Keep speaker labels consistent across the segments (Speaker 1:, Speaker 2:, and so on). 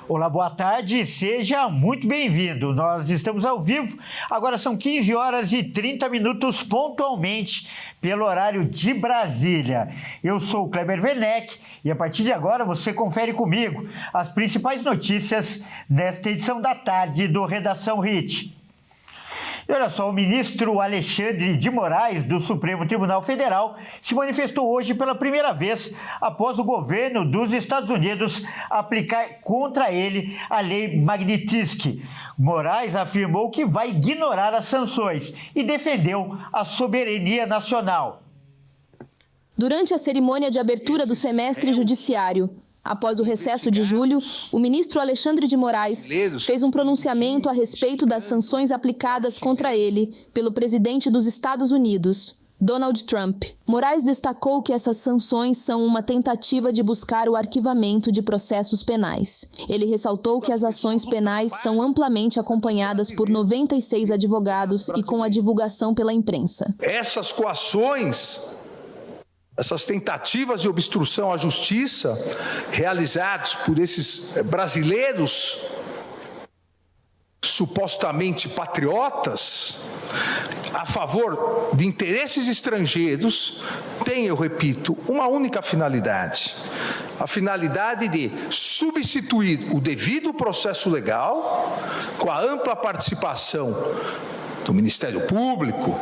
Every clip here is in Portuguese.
Speaker 1: Olá, boa tarde, seja muito bem-vindo. Nós estamos ao vivo, agora são 15 horas e 30 minutos pontualmente pelo horário de Brasília. Eu sou o Kleber Werneck e a partir de agora você confere comigo as principais notícias nesta edição da tarde do Redação HIT. E olha só, o ministro Alexandre de Moraes, do Supremo Tribunal Federal, se manifestou hoje pela primeira vez após o governo dos Estados Unidos aplicar contra ele a lei Magnitsky. Moraes afirmou que vai ignorar as sanções e defendeu a soberania nacional.
Speaker 2: Durante a cerimônia de abertura do semestre judiciário, após o recesso de julho, o ministro Alexandre de Moraes fez um pronunciamento a respeito das sanções aplicadas contra ele pelo presidente dos Estados Unidos, Donald Trump. Moraes destacou que essas sanções são uma tentativa de buscar o arquivamento de processos penais. Ele ressaltou que as ações penais são amplamente acompanhadas por 96 advogados e com a divulgação pela imprensa.
Speaker 3: Essas coações, essas tentativas de obstrução à justiça realizadas por esses brasileiros supostamente patriotas a favor de interesses estrangeiros têm, eu repito, uma única finalidade: a finalidade de substituir o devido processo legal com a ampla participação do Ministério Público,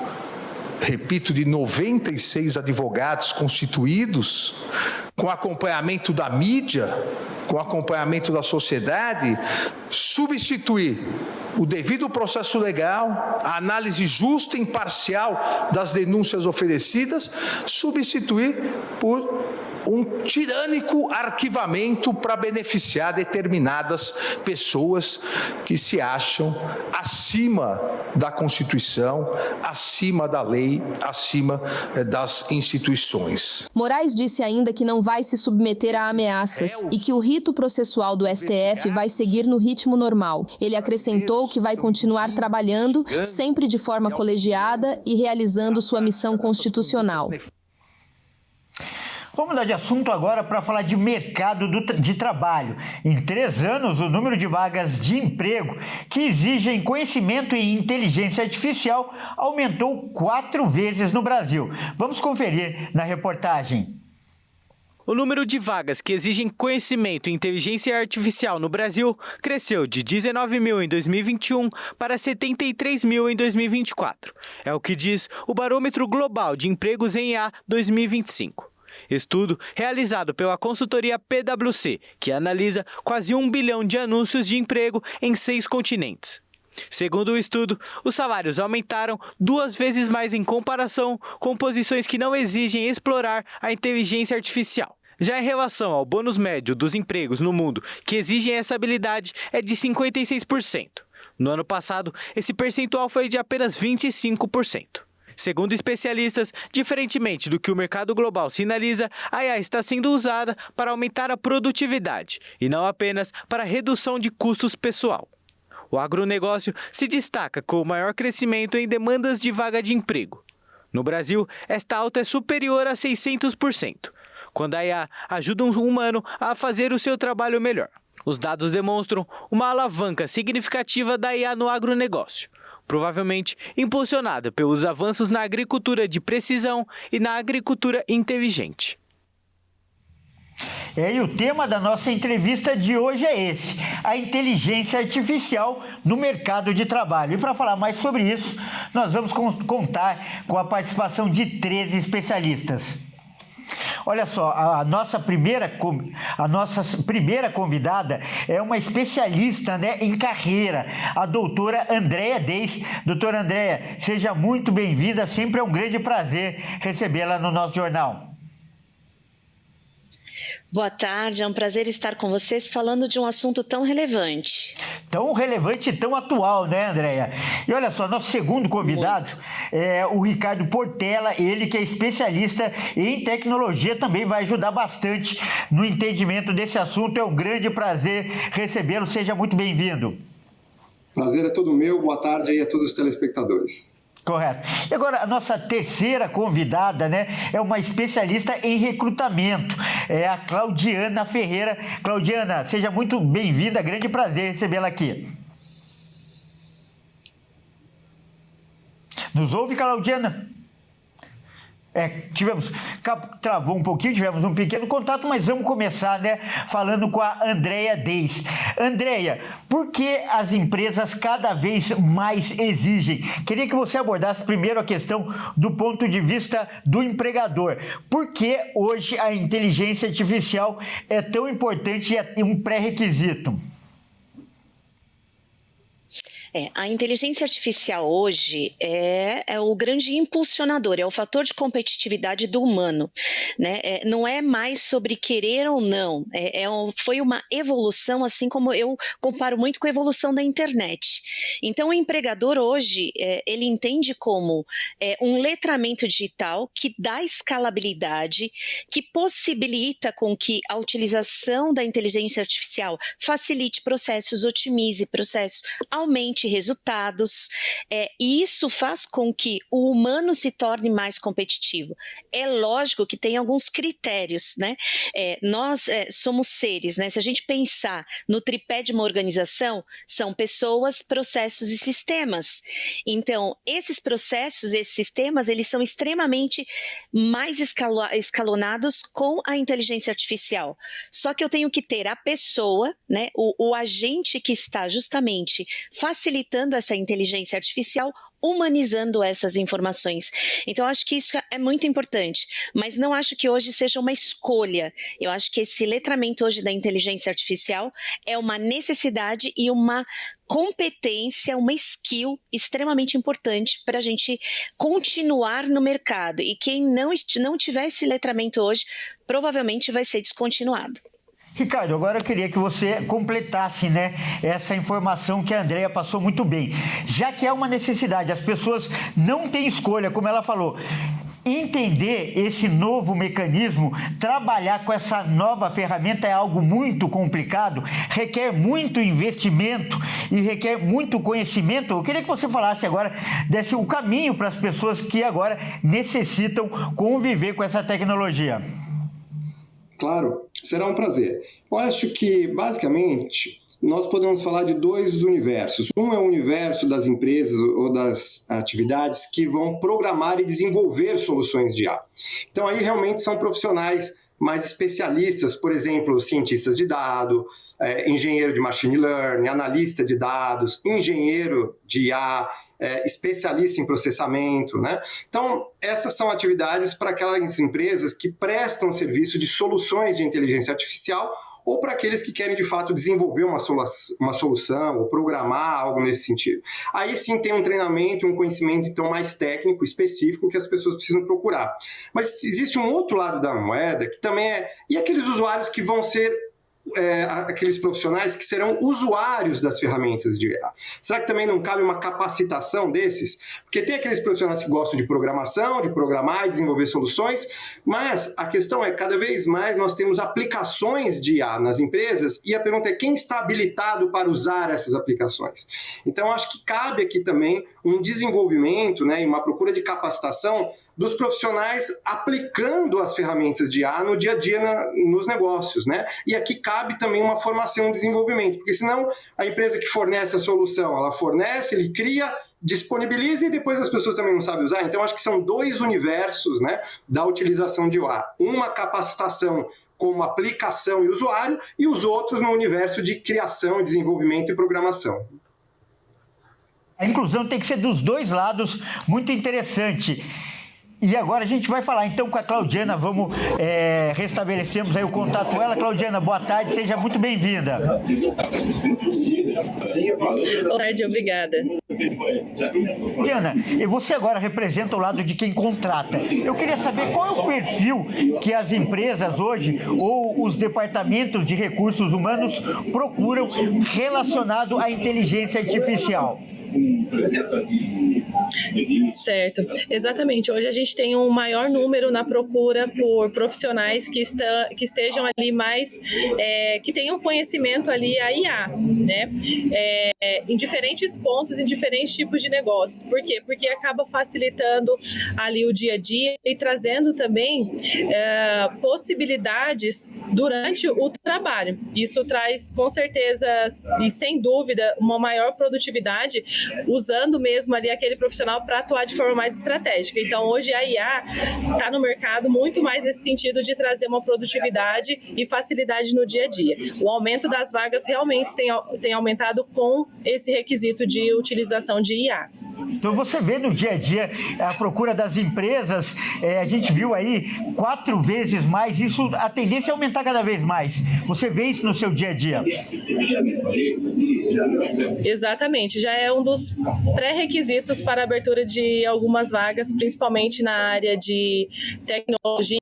Speaker 3: repito, de 96 advogados constituídos, com acompanhamento da mídia, com acompanhamento da sociedade, substituir o devido processo legal, a análise justa e imparcial das denúncias oferecidas, substituir por um tirânico arquivamento para beneficiar determinadas pessoas que se acham acima da Constituição, acima da lei, acima das instituições.
Speaker 2: Moraes disse ainda que não vai se submeter a ameaças e que o rito processual do STF vai seguir no ritmo normal. Ele acrescentou que vai continuar trabalhando, sempre de forma colegiada e realizando sua missão constitucional.
Speaker 1: Vamos mudar de assunto agora para falar de mercado de trabalho. Em 3 anos, o número de vagas de emprego que exigem conhecimento e inteligência artificial aumentou 4 vezes no Brasil. Vamos conferir na reportagem.
Speaker 4: O número de vagas que exigem conhecimento e inteligência artificial no Brasil cresceu de 19 mil em 2021 para 73 mil em 2024. É o que diz o Barômetro Global de Empregos em IA 2025. Estudo realizado pela consultoria PwC, que analisa quase 1 bilhão de anúncios de emprego em 6 continentes. Segundo o estudo, os salários aumentaram 2 vezes mais em comparação com posições que não exigem explorar a inteligência artificial. Já em relação ao bônus médio dos empregos no mundo que exigem essa habilidade, é de 56%. No ano passado, esse percentual foi de apenas 25%. Segundo especialistas, diferentemente do que o mercado global sinaliza, a IA está sendo usada para aumentar a produtividade e não apenas para a redução de custos pessoal. O agronegócio se destaca com o maior crescimento em demandas de vaga de emprego. No Brasil, esta alta é superior a 600%, quando a IA ajuda um humano a fazer o seu trabalho melhor. Os dados demonstram uma alavanca significativa da IA no agronegócio, provavelmente impulsionada pelos avanços na agricultura de precisão e na agricultura inteligente.
Speaker 1: E o tema da nossa entrevista de hoje é esse: a inteligência artificial no mercado de trabalho. E para falar mais sobre isso, nós vamos contar com a participação de 13 especialistas. Olha só, a nossa primeira convidada é uma especialista, em carreira, a doutora Andréia Deis. Doutora Andréia, seja muito bem-vinda, sempre é um grande prazer recebê-la no nosso jornal.
Speaker 5: Boa tarde, é um prazer estar com vocês falando de um assunto tão relevante.
Speaker 1: Tão relevante e tão atual, né, Andréia? E olha só, nosso segundo convidado é o Ricardo Portela, ele que é especialista em tecnologia, também vai ajudar bastante no entendimento desse assunto. É um grande prazer recebê-lo, seja muito bem-vindo.
Speaker 6: Prazer é todo meu, boa tarde aí a todos os telespectadores.
Speaker 1: Correto. E agora, a nossa terceira convidada, né, é uma especialista em recrutamento, é a Claudiana Ferreira. Claudiana, seja muito bem-vinda, grande prazer recebê-la aqui. Nos ouve, Claudiana? Travou um pouquinho, tivemos um pequeno contato, mas vamos começar, né, falando com a Andréia Deis. Andréia, por que as empresas cada vez mais exigem? Queria que você abordasse primeiro a questão do ponto de vista do empregador. Por que hoje a inteligência artificial é tão importante e é um pré-requisito?
Speaker 5: A inteligência artificial hoje é o grande impulsionador, é o fator de competitividade do humano, né? Não é mais sobre querer ou não, foi uma evolução, assim como eu comparo muito com a evolução da internet. Então, o empregador hoje, ele entende como um letramento digital que dá escalabilidade, que possibilita com que a utilização da inteligência artificial facilite processos, otimize processos, aumente resultados, e isso faz com que o humano se torne mais competitivo. É lógico que tem alguns critérios, né? Nós somos seres, né? Se a gente pensar no tripé de uma organização, são pessoas, processos e sistemas. Então, esses processos, esses sistemas, eles são extremamente mais escalonados com a inteligência artificial. Só que eu tenho que ter a pessoa, né? O agente que está justamente facilitando essa inteligência artificial, humanizando essas informações. Então, eu acho que isso é muito importante, mas não acho que hoje seja uma escolha. Eu acho que esse letramento hoje da inteligência artificial é uma necessidade e uma competência, uma skill extremamente importante para a gente continuar no mercado. E quem não tiver esse letramento hoje, provavelmente vai ser descontinuado.
Speaker 1: Ricardo, agora eu queria que você completasse, né, essa informação que a Andréia passou muito bem. Já que é uma necessidade, as pessoas não têm escolha, como ela falou. Entender esse novo mecanismo, trabalhar com essa nova ferramenta é algo muito complicado, requer muito investimento e requer muito conhecimento. Eu queria que você falasse agora, desse o caminho para as pessoas que agora necessitam conviver com essa tecnologia.
Speaker 6: Claro, será um prazer. Eu acho que, basicamente, nós podemos falar de dois universos. Um é o universo das empresas ou das atividades que vão programar e desenvolver soluções de IA. Então, aí realmente são profissionais mais especialistas, por exemplo, cientistas de dados, engenheiro de machine learning, analista de dados, engenheiro de IA, especialista em processamento, né? Então, essas são atividades para aquelas empresas que prestam serviço de soluções de inteligência artificial ou para aqueles que querem, de fato, desenvolver uma solução ou programar algo nesse sentido. Aí sim tem um treinamento, um conhecimento, então, mais técnico, específico, que as pessoas precisam procurar. Mas existe um outro lado da moeda, que também e aqueles usuários que vão ser aqueles profissionais que serão usuários das ferramentas de IA. Será que também não cabe uma capacitação desses? Porque tem aqueles profissionais que gostam de programação, de programar e desenvolver soluções, mas a questão é, cada vez mais nós temos aplicações de IA nas empresas e a pergunta é quem está habilitado para usar essas aplicações? Então, acho que cabe aqui também um desenvolvimento, né, e uma procura de capacitação dos profissionais aplicando as ferramentas de IA no dia a dia nos negócios, né? E aqui cabe também uma formação e desenvolvimento, porque senão a empresa que fornece a solução, ela fornece, ele cria, disponibiliza e depois as pessoas também não sabem usar. Então, acho que são dois universos, né, da utilização de IA. Uma capacitação como aplicação e usuário e os outros no universo de criação, desenvolvimento e programação.
Speaker 1: A inclusão tem que ser dos dois lados, muito interessante. E agora a gente vai falar então com a Claudiana, restabelecemos aí o contato com ela. Claudiana, boa tarde, seja muito bem-vinda.
Speaker 7: Boa tarde, obrigada.
Speaker 1: Claudiana, você agora representa o lado de quem contrata. Eu queria saber qual é o perfil que as empresas hoje ou os departamentos de recursos humanos procuram relacionado à inteligência artificial.
Speaker 7: Certo, exatamente. Hoje a gente tem um maior número na procura por profissionais que estejam ali mais, que tenham conhecimento ali a IA, né? Em diferentes pontos, em diferentes tipos de negócios. Por quê? Porque acaba facilitando ali o dia a dia e trazendo também possibilidades durante o trabalho. Isso traz, com certeza e sem dúvida, uma maior produtividade, usando mesmo ali aquele profissional para atuar de forma mais estratégica. Então, hoje a IA está no mercado muito mais nesse sentido de trazer uma produtividade e facilidade no dia a dia. O aumento das vagas realmente tem aumentado com esse requisito de utilização de IA.
Speaker 1: Então você vê no dia a dia a procura das empresas, a gente viu aí 4 vezes mais, isso, a tendência é aumentar cada vez mais. Você vê isso no seu dia a dia?
Speaker 7: Exatamente, já é um dos pré-requisitos para a abertura de algumas vagas, principalmente na área de tecnologia.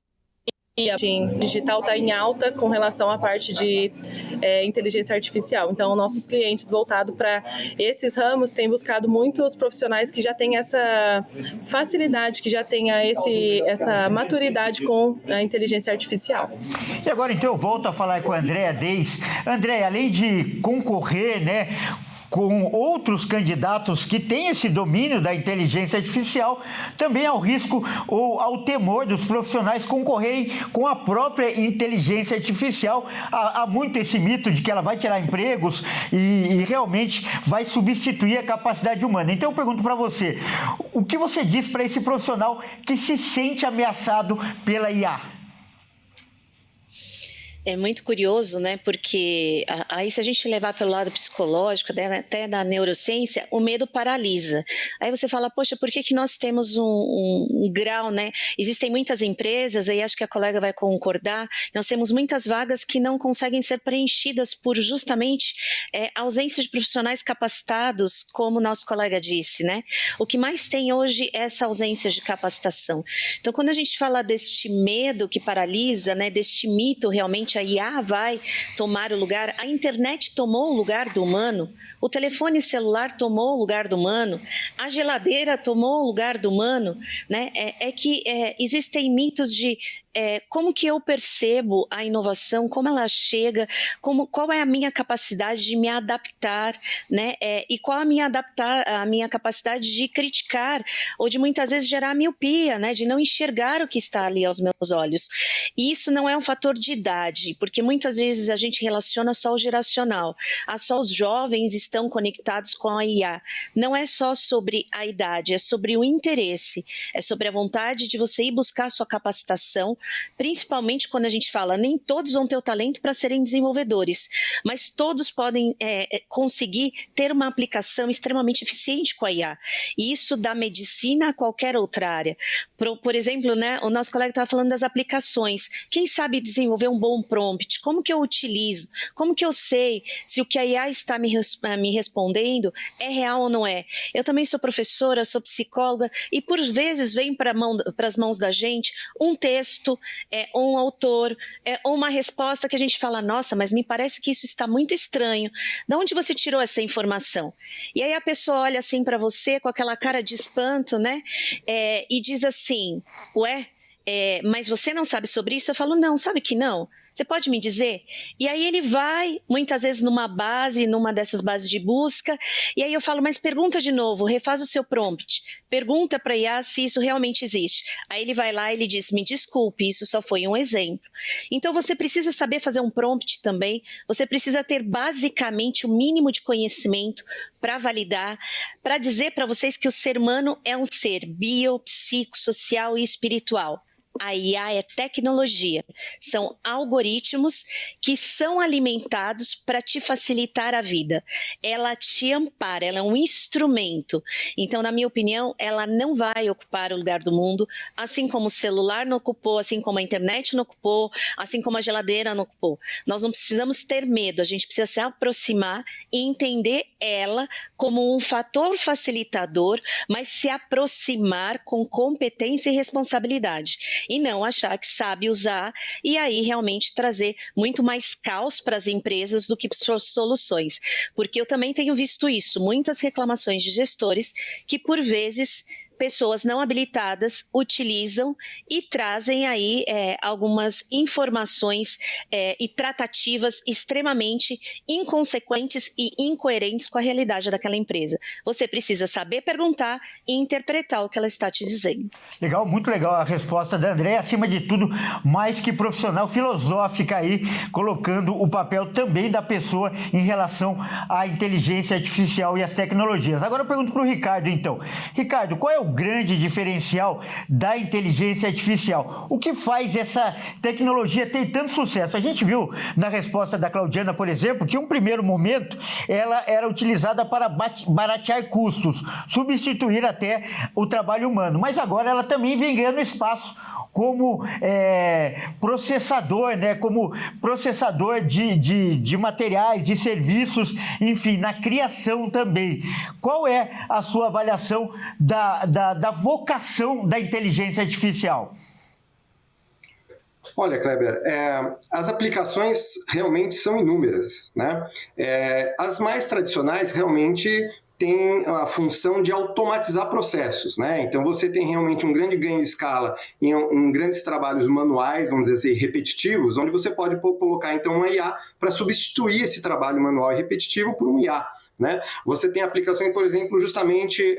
Speaker 7: Digital está em alta com relação à parte de inteligência artificial. Então, nossos clientes voltados para esses ramos têm buscado muitos profissionais que já têm essa facilidade, que já tenham essa maturidade com a inteligência artificial.
Speaker 1: E agora, então, eu volto a falar com a Andréa Deis. Andréa, além de concorrer, né, com outros candidatos que têm esse domínio da inteligência artificial, também há o risco ou ao temor dos profissionais concorrerem com a própria inteligência artificial. Há muito esse mito de que ela vai tirar empregos e realmente vai substituir a capacidade humana. Então eu pergunto para você, o que você diz para esse profissional que se sente ameaçado pela IA?
Speaker 5: É muito curioso, né? Porque aí, se a gente levar pelo lado psicológico, até da neurociência, o medo paralisa. Aí você fala, poxa, por que nós temos um grau, né? Existem muitas empresas, aí acho que a colega vai concordar, nós temos muitas vagas que não conseguem ser preenchidas por justamente ausência de profissionais capacitados, como o nosso colega disse, né? O que mais tem hoje é essa ausência de capacitação. Então, quando a gente fala deste medo que paralisa, né? Deste mito realmente, a IA vai tomar o lugar, a internet tomou o lugar do humano, o telefone celular tomou o lugar do humano, a geladeira tomou o lugar do humano, né? Existem mitos de como que eu percebo a inovação, como ela chega, qual é a minha capacidade de me adaptar, né? E qual a minha capacidade de criticar ou de muitas vezes gerar miopia, né? De não enxergar o que está ali aos meus olhos. E isso não é um fator de idade, porque muitas vezes a gente relaciona só o geracional. Só os jovens estão conectados com a IA. Não é só sobre a idade, é sobre o interesse, é sobre a vontade de você ir buscar a sua capacitação, principalmente quando a gente fala, nem todos vão ter o talento para serem desenvolvedores, mas todos podem conseguir ter uma aplicação extremamente eficiente com a IA. E isso da medicina a qualquer outra área. Por exemplo, né, o nosso colega estava falando das aplicações. Quem sabe desenvolver um bom prompt? Como que eu utilizo? Como que eu sei se o que a IA está me respondendo é real ou não é? Eu também sou professora, sou psicóloga e por vezes vem para as mãos da gente um texto, um autor, ou uma resposta que a gente fala, nossa, mas me parece que isso está muito estranho. De onde você tirou essa informação? E aí a pessoa olha assim para você com aquela cara de espanto, né? E diz assim, ué, mas você não sabe sobre isso? Eu falo, não, sabe que não? Você pode me dizer? E aí ele vai, muitas vezes numa dessas bases de busca, e aí eu falo, mas pergunta de novo, refaz o seu prompt, pergunta para a IA se isso realmente existe. Aí ele vai lá e ele diz, me desculpe, isso só foi um exemplo. Então você precisa saber fazer um prompt também, você precisa ter basicamente o mínimo de conhecimento para validar, para dizer para vocês que o ser humano é um ser bio, psico, social e espiritual. A IA é tecnologia, são algoritmos que são alimentados para te facilitar a vida. Ela te ampara, ela é um instrumento. Então, na minha opinião, ela não vai ocupar o lugar do mundo, assim como o celular não ocupou, assim como a internet não ocupou, assim como a geladeira não ocupou. Nós não precisamos ter medo, a gente precisa se aproximar e entender ela como um fator facilitador, mas se aproximar com competência e responsabilidade. e não achar que sabe usar e aí realmente trazer muito mais caos para as empresas do que soluções. Porque eu também tenho visto isso, muitas reclamações de gestores que, por vezes, pessoas não habilitadas utilizam e trazem aí algumas informações e tratativas extremamente inconsequentes e incoerentes com a realidade daquela empresa. Você precisa saber perguntar e interpretar o que ela está te dizendo.
Speaker 1: Legal, muito legal a resposta da Andréia, acima de tudo, mais que profissional, filosófica aí, colocando o papel também da pessoa em relação à inteligência artificial e às tecnologias. Agora eu pergunto para o Ricardo, então. Ricardo, qual é o grande diferencial da inteligência artificial? O que faz essa tecnologia ter tanto sucesso? A gente viu na resposta da Claudiana, por exemplo, que em um primeiro momento ela era utilizada para baratear custos, substituir até o trabalho humano, mas agora ela também vem ganhando espaço como processador, né? Como processador de materiais, de serviços, enfim, na criação também. Qual é a sua avaliação da vocação da inteligência artificial?
Speaker 6: Olha, Kleber, as aplicações realmente são inúmeras, né? As mais tradicionais realmente tem a função de automatizar processos, né? Então você tem realmente um grande ganho de escala em grandes trabalhos manuais, vamos dizer assim, repetitivos, onde você pode colocar então uma IA para substituir esse trabalho manual e repetitivo por um IA. Né? Você tem aplicações, por exemplo, justamente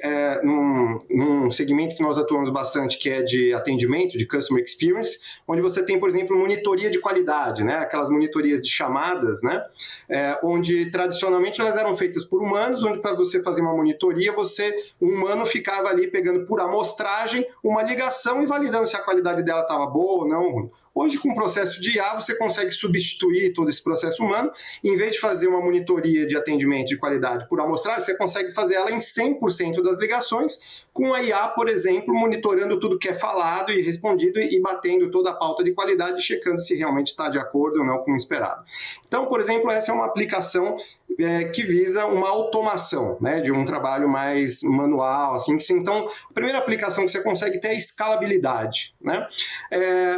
Speaker 6: num segmento que nós atuamos bastante, que é de atendimento, de Customer Experience, onde você tem, por exemplo, monitoria de qualidade, né? Aquelas monitorias de chamadas, né? Onde tradicionalmente elas eram feitas por humanos, onde para você fazer uma monitoria, um humano ficava ali pegando por amostragem uma ligação e validando se a qualidade dela estava boa ou não. Hoje, com o processo de IA, você consegue substituir todo esse processo humano. Em vez de fazer uma monitoria de atendimento de qualidade por amostragem, você consegue fazer ela em 100% das ligações, com a IA, por exemplo, monitorando tudo que é falado e respondido e batendo toda a pauta de qualidade, checando se realmente está de acordo ou não com o esperado. Então, por exemplo, essa é uma aplicação que visa uma automação, né, de um trabalho mais manual, assim. Então, a primeira aplicação que você consegue ter é a escalabilidade, né?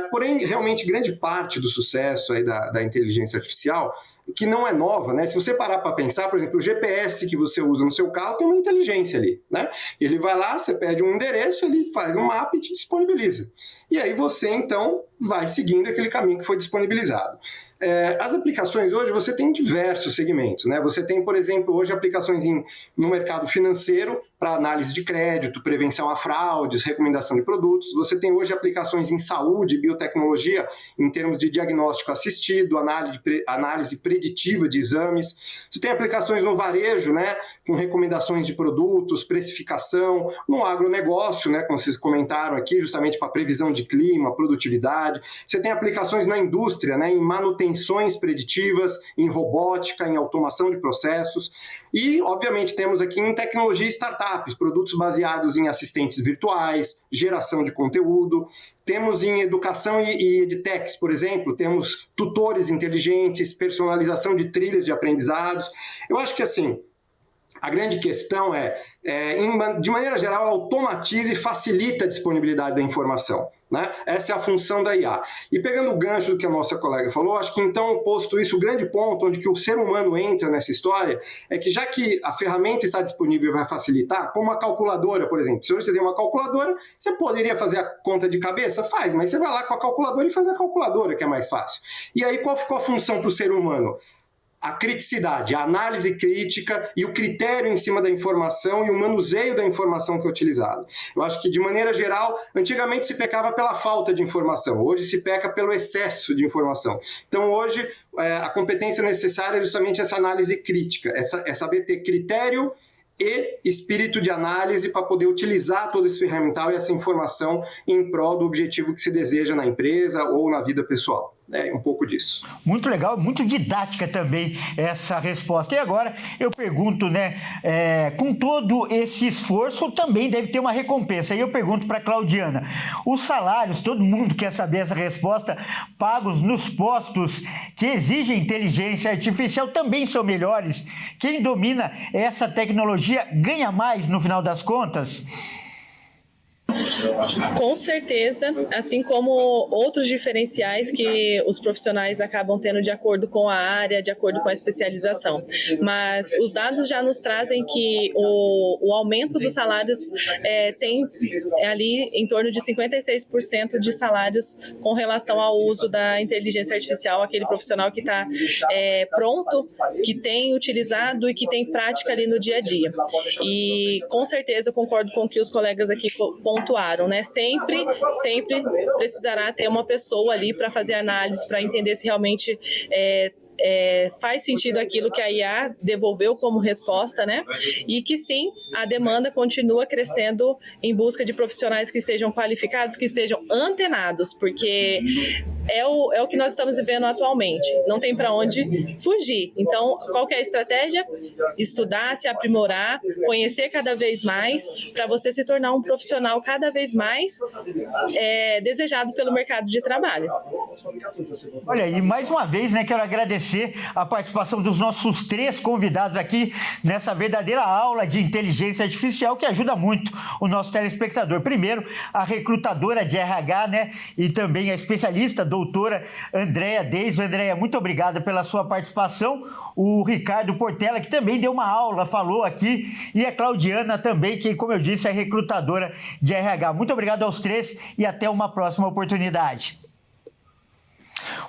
Speaker 6: Porém, realmente, grande parte do sucesso aí da inteligência artificial, que não é nova, né? Se você parar para pensar, por exemplo, o GPS que você usa no seu carro tem uma inteligência ali, né? Ele vai lá, você pede um endereço, ele faz um mapa e te disponibiliza. E aí você, então, vai seguindo aquele caminho que foi disponibilizado. As aplicações hoje, você tem diversos segmentos, né? Você tem, por exemplo, hoje aplicações no mercado financeiro para análise de crédito, prevenção a fraudes, recomendação de produtos. Você tem hoje aplicações em saúde, biotecnologia, em termos de diagnóstico assistido, análise preditiva de exames. Você tem aplicações no varejo, né? Com recomendações de produtos, precificação, no agronegócio, né? Como vocês comentaram aqui, justamente para previsão de clima, produtividade. Você tem aplicações na indústria, né? Em manutenções preditivas, em robótica, em automação de processos. E, obviamente, temos aqui em tecnologia e startups, produtos baseados em assistentes virtuais, geração de conteúdo. Temos em educação e edtechs, por exemplo, temos tutores inteligentes, personalização de trilhas de aprendizados. Eu acho que, assim, a grande questão de maneira geral, automatiza e facilita a disponibilidade da informação, né? Essa é a função da IA. E pegando o gancho do que a nossa colega falou, acho que então, posto isso, o grande ponto onde que o ser humano entra nessa história é que já que a ferramenta está disponível e vai facilitar, como a calculadora, por exemplo. Se você tem uma calculadora, você poderia fazer a conta de cabeça? Faz, mas você vai lá com a calculadora e faz a calculadora, que é mais fácil. E aí, qual ficou a função para o ser humano? A criticidade, a análise crítica e o critério em cima da informação e o manuseio da informação que é utilizado. Eu acho que, de maneira geral, antigamente se pecava pela falta de informação, hoje se peca pelo excesso de informação. Então, hoje, a competência necessária é justamente essa análise crítica, é saber ter critério e espírito de análise para poder utilizar todo esse ferramental e essa informação em prol do objetivo que se deseja na empresa ou na vida pessoal. É um pouco disso.
Speaker 1: Muito legal, muito didática também essa resposta. E agora eu pergunto, né, com todo esse esforço também deve ter uma recompensa. E eu pergunto para a Claudiana, os salários, todo mundo quer saber essa resposta, pagos nos postos que exigem inteligência artificial também são melhores? Quem domina essa tecnologia ganha mais no final das contas?
Speaker 7: Com certeza, assim como outros diferenciais que os profissionais acabam tendo de acordo com a área, de acordo com a especialização. Mas os dados já nos trazem que o aumento dos salários tem ali em torno de 56% de salários com relação ao uso da inteligência artificial, aquele profissional que está pronto, que tem utilizado e que tem prática ali no dia a dia. E com certeza eu concordo com o que os colegas aqui pontuaram, né? Sempre precisará ter uma pessoa ali para fazer análise, para entender se realmente faz sentido aquilo que a IA devolveu como resposta, né? E que sim, a demanda continua crescendo em busca de profissionais que estejam qualificados, que estejam antenados, porque é o que nós estamos vivendo atualmente. Não tem para onde fugir. Então, qual que é a estratégia? Estudar, se aprimorar, conhecer cada vez mais, para você se tornar um profissional cada vez mais desejado pelo mercado de trabalho.
Speaker 1: Olha, e mais uma vez, né, quero agradecer a participação dos nossos 3 convidados aqui nessa verdadeira aula de inteligência artificial que ajuda muito o nosso telespectador. Primeiro, a recrutadora de RH, né, e também a especialista, a doutora Andréa Deis. Andréa, muito obrigada pela sua participação. O Ricardo Portela, que também deu uma aula, falou aqui, e a Claudiana também, que, como eu disse, é recrutadora de RH. Muito obrigado aos 3 e até uma próxima oportunidade.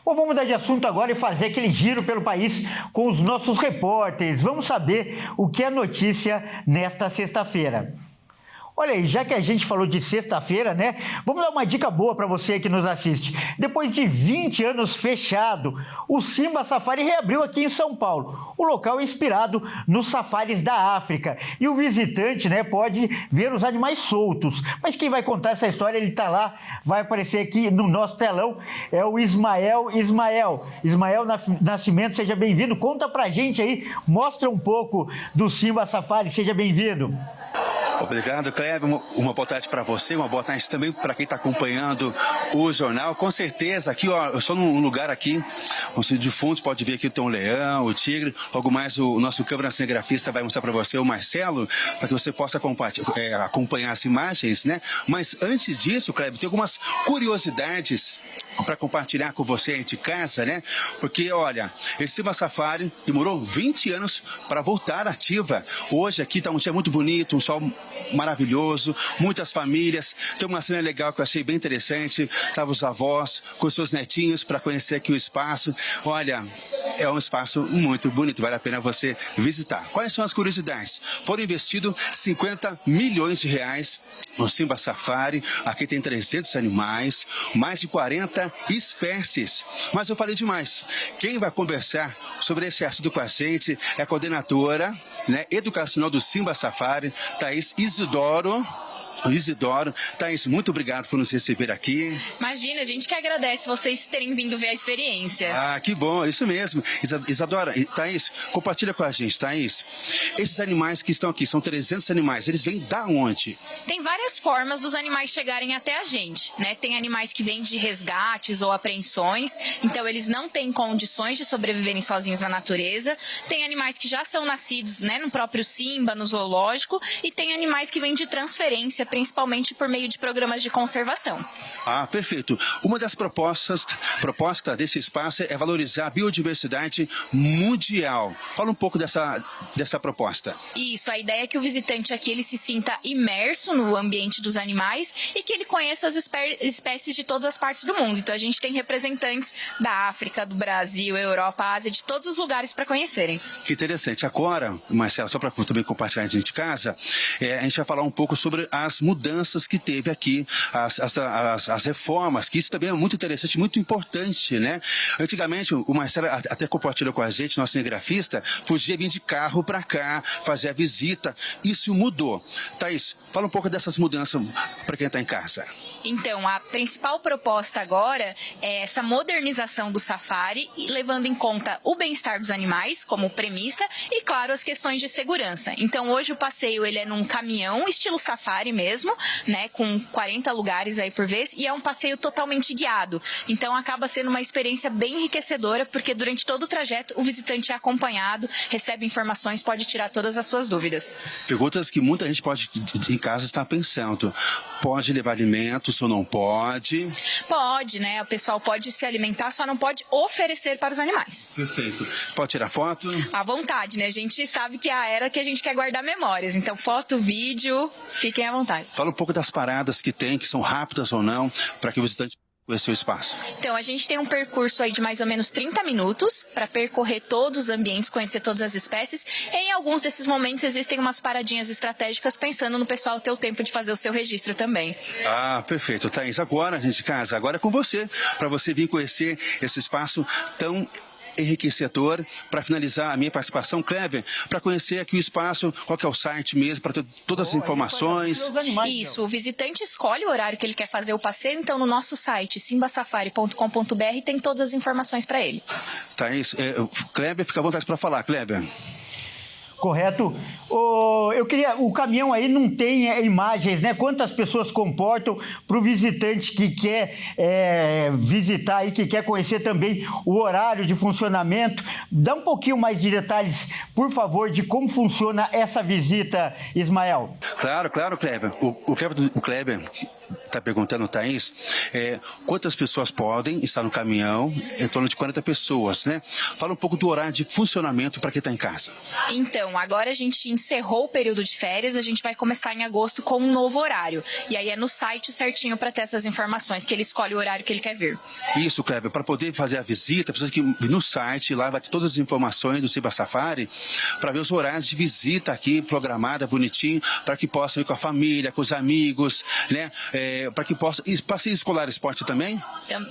Speaker 1: Bom, vamos mudar de assunto agora e fazer aquele giro pelo país com os nossos repórteres. Vamos saber o que é notícia nesta sexta-feira. Olha aí, já que a gente falou de sexta-feira, né? Vamos dar uma dica boa para você que nos assiste. Depois de 20 anos fechado, o Simba Safari reabriu aqui em São Paulo. O local é inspirado nos safaris da África. E o visitante, né, pode ver os animais soltos. Mas quem vai contar essa história, ele está lá, vai aparecer aqui no nosso telão, é o Ismael Nascimento, seja bem-vindo. Conta pra gente aí, mostra um pouco do Simba Safari, seja bem-vindo.
Speaker 8: Obrigado, Kleber. Uma boa tarde para você, uma boa tarde também para quem está acompanhando o jornal. Com certeza, aqui, ó, eu estou num lugar aqui, você de fundo pode ver aqui tem um leão, o tigre. Logo mais o nosso câmera cinegrafista vai mostrar para você, o Marcelo, para que você possa acompanhar as imagens, né? Mas antes disso, Kleber, tem algumas curiosidades para compartilhar com você aí de casa, né? Porque, olha, esse Simba Safari demorou 20 anos para voltar ativa. Hoje aqui está um dia muito bonito, um sol maravilhoso, muitas famílias. Tem uma cena legal que eu achei bem interessante. Estavam os avós com seus netinhos para conhecer aqui o espaço. Olha, é um espaço muito bonito, vale a pena você visitar. Quais são as curiosidades? Foram investidos 50 milhões de reais no Simba Safari. Aqui tem 300 animais, mais de 40 espécies. Mas eu falei demais. Quem vai conversar sobre esse assunto com a gente é a coordenadora, né, educacional do Simba Safari, Thaís Isidoro. Thaís, muito obrigado por nos receber aqui.
Speaker 9: Imagina, a gente que agradece vocês terem vindo ver a experiência.
Speaker 8: Ah, que bom, isso mesmo. Isadora, Thaís, compartilha com a gente, Thaís. Esses animais que estão aqui, são 300 animais, eles vêm da onde?
Speaker 9: Tem várias formas dos animais chegarem até a gente, né? Tem animais que vêm de resgates ou apreensões, então eles não têm condições de sobreviverem sozinhos na natureza. Tem animais que já são nascidos, né, no próprio Simba, no zoológico, e tem animais que vêm de transferência, principalmente por meio de programas de conservação.
Speaker 8: Ah, perfeito. Uma das propostas desse espaço é valorizar a biodiversidade mundial. Fala um pouco dessa proposta.
Speaker 9: Isso, a ideia é que o visitante aqui ele se sinta imerso no ambiente dos animais e que ele conheça as espécies de todas as partes do mundo. Então a gente tem representantes da África, do Brasil, Europa, Ásia, de todos os lugares para conhecerem.
Speaker 8: Que interessante. Agora, Marcelo, só para também compartilhar dentro de casa, a gente vai falar um pouco sobre as mudanças que teve aqui, as reformas, que isso também é muito interessante, muito importante, né? Antigamente, o Marcelo até compartilhou com a gente, nosso cinegrafista, podia vir de carro para cá, fazer a visita. Isso mudou. Thaís, fala um pouco dessas mudanças para quem está em casa.
Speaker 9: Então, a principal proposta agora é essa modernização do safari, levando em conta o bem-estar dos animais como premissa e, claro, as questões de segurança. Então, hoje o passeio ele é num caminhão, estilo safari mesmo, né, com 40 lugares aí por vez, e é um passeio totalmente guiado. Então, acaba sendo uma experiência bem enriquecedora, porque durante todo o trajeto o visitante é acompanhado, recebe informações, pode tirar todas as suas dúvidas.
Speaker 8: Perguntas que muita gente pode, em casa, estar pensando. Pode levar alimentos ou não pode?
Speaker 9: Pode, né? O pessoal pode se alimentar, só não pode oferecer para os animais.
Speaker 8: Perfeito. Pode tirar foto?
Speaker 9: À vontade, né? A gente sabe que é a era que a gente quer guardar memórias. Então, foto, vídeo, fiquem à vontade.
Speaker 8: Fala um pouco das paradas que tem, que são rápidas ou não, para que o visitante conheça o espaço.
Speaker 9: Então, a gente tem um percurso aí de mais ou menos 30 minutos para percorrer todos os ambientes, conhecer todas as espécies. E em alguns desses momentos existem umas paradinhas estratégicas pensando no pessoal ter o tempo de fazer o seu registro também.
Speaker 8: Ah, perfeito. Thaís, agora, gente de casa, agora é com você, para você vir conhecer esse espaço tão enriquecedor. Para finalizar a minha participação, Kleber, para conhecer aqui o espaço, qual que é o site mesmo, para ter todas as informações.
Speaker 9: Isso, o visitante escolhe o horário que ele quer fazer o passeio, então no nosso site simbasafari.com.br tem todas as informações para ele.
Speaker 8: Thaís, Kleber, fica à vontade para falar, Kleber.
Speaker 1: Correto. O caminhão aí não tem imagens, né? Quantas pessoas comportam para o visitante que quer visitar e que quer conhecer também o horário de funcionamento. Dá um pouquinho mais de detalhes, por favor, de como funciona essa visita, Ismael.
Speaker 8: Claro, Kleber. O Kleber está perguntando, Thaís, quantas pessoas podem estar no caminhão? Em torno de 40 pessoas, né? Fala um pouco do horário de funcionamento para quem está em casa.
Speaker 9: Então, agora a gente encerrou o período de férias, a gente vai começar em agosto com um novo horário. E aí é no site certinho para ter essas informações, que ele escolhe o horário que ele quer vir.
Speaker 8: Isso, Kleber, para poder fazer a visita, precisa que no site, lá vai ter todas as informações do Simba Safari, para ver os horários de visita aqui, programada, bonitinho, para que possa ir com a família, com os amigos, né? Para que possa... E passeio escolar, esporte também?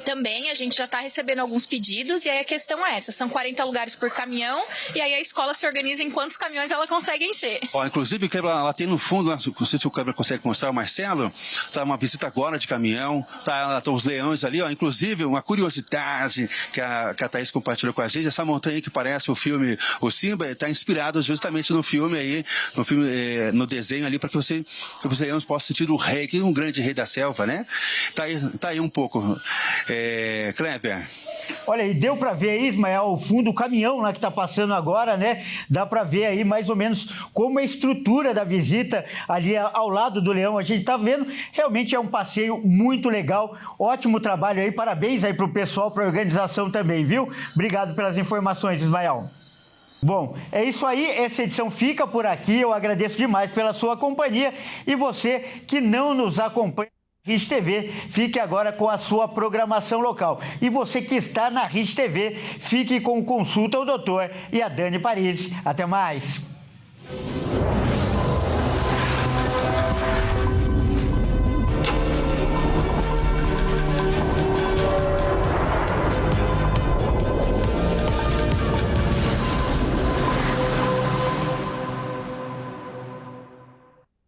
Speaker 9: Também, a gente já está recebendo alguns pedidos, e aí a questão é essa, são 40 lugares por caminhão, e aí a escola se organiza em quantos caminhões ela consegue encher.
Speaker 8: Inclusive, Kleber, ela tem no fundo, não sei se o Kleber consegue mostrar, o Marcelo, tá uma visita agora de caminhão, tá os leões ali, inclusive uma curiosidade que a Thaís compartilhou com a gente, essa montanha que parece o filme O Simba, está inspirado justamente no filme aí, no desenho ali, para que os leões possam sentir o rei, que é um grande rei da selva, né? Tá aí um pouco, Kleber.
Speaker 1: Olha, e deu para ver aí, Ismael, o fundo do caminhão lá que está passando agora, né? Dá para ver aí mais ou menos como é a estrutura da visita ali ao lado do leão. A gente está vendo, realmente é um passeio muito legal. Ótimo trabalho aí, parabéns aí para o pessoal, para a organização também, viu? Obrigado pelas informações, Ismael. Bom, é isso aí, essa edição fica por aqui. Eu agradeço demais pela sua companhia e você que não nos acompanha RIS TV, fique agora com a sua programação local. E você que está na RIS TV, fique com Consulta ao Doutor e a Dani Paris. Até mais!